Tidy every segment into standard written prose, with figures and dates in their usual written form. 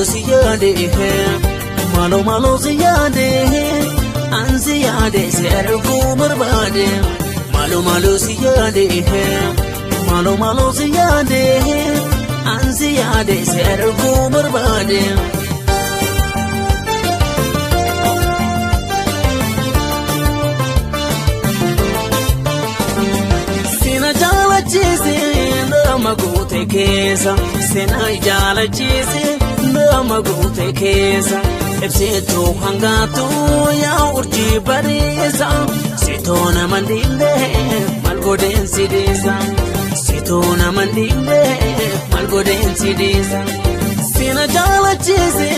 siyade malo siyade ansi yade sergu marbade malo siyade malo siyade ansi yade sergu marbade sina jala chise magute kesa sena jala chise magute kesa ebseto hangatu ya urji baresa sitona mandinde malgoden sidesa sitona mandinde malgoden sidesa sena jala chise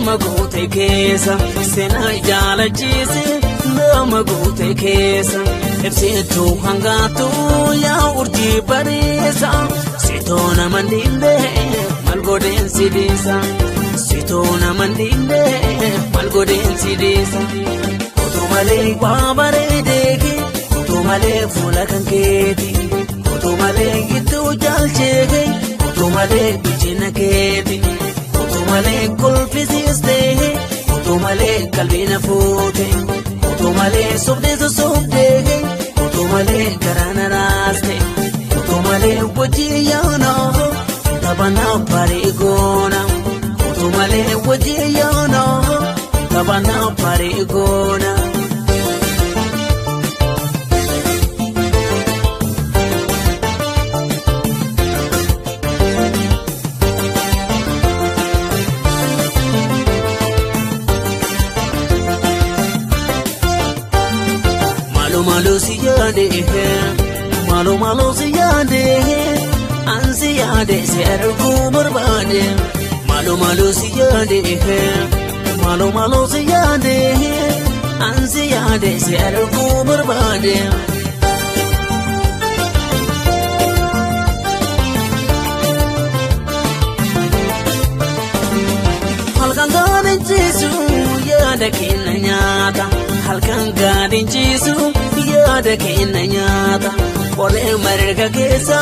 magute kesa sena jala chise magute kesa ebseto hangatu ya urji baresa sitona mandinde malgoden sidesa sitona mandinde malgoden sidesa otomale babare deki otomale fula kanketi otomale gitu jalchege otomale bichina keti otomale kulfisiste otomale kalbina fote otomale sobdege otomale karana raste otomale wajiyana tabana parigona otomale wajiyana tabana parigona malo siyade malo siyade ansi yade sergu marbade malo siyade malo siyade ansi yade sergu marbade halkan gadin jisu yada kinanyata halkan gadin jisu yada kinanyata wale marga kesa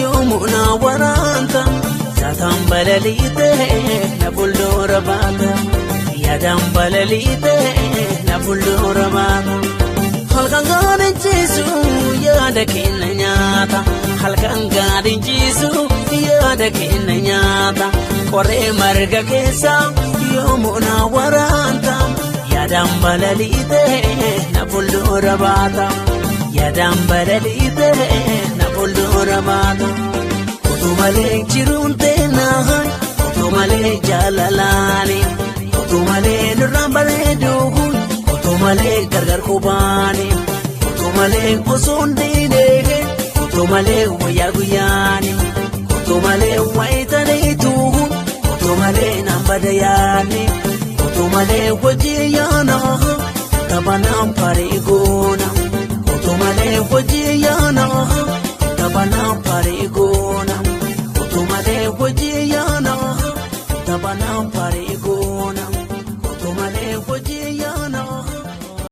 yomuna waranta zatam balalite na buldora bata yadam balalite na buldora bata halkan gadin jisu yada kinanyata halkan gadin jisu yada kinanyata wale marga kesa yomuna waranta yadam balalite na buldora bata yadam balalite na buldora bata otomale chirunte nahan otomale jalalani otomale nurambare dogun otomale gargar kubani otomale osonde dege otomale wayaguyani otomale waitane tugun otomale nambadayani otomale wajiyana tabana parigona otomale wajiyana tabana parigona otomale wajiyana tabana parigona